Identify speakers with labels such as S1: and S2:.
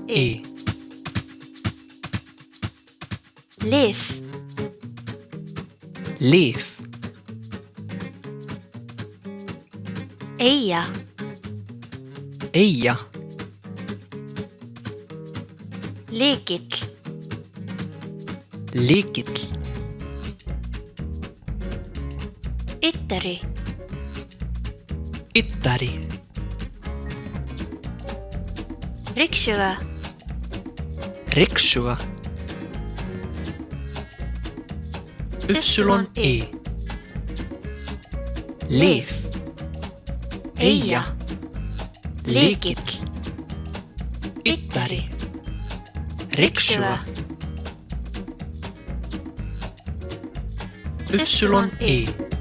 S1: Y.
S2: Lyf.
S1: Lyf.
S2: Eyja.
S1: Eyja.
S2: Lykill.
S1: Lykill.
S2: Yddari.
S1: Yddari.
S2: Ryksuga.
S1: Ryksuga. Y. Lyf.
S2: Eyja.
S1: Lykill. Yddari. Ryksuga. Y.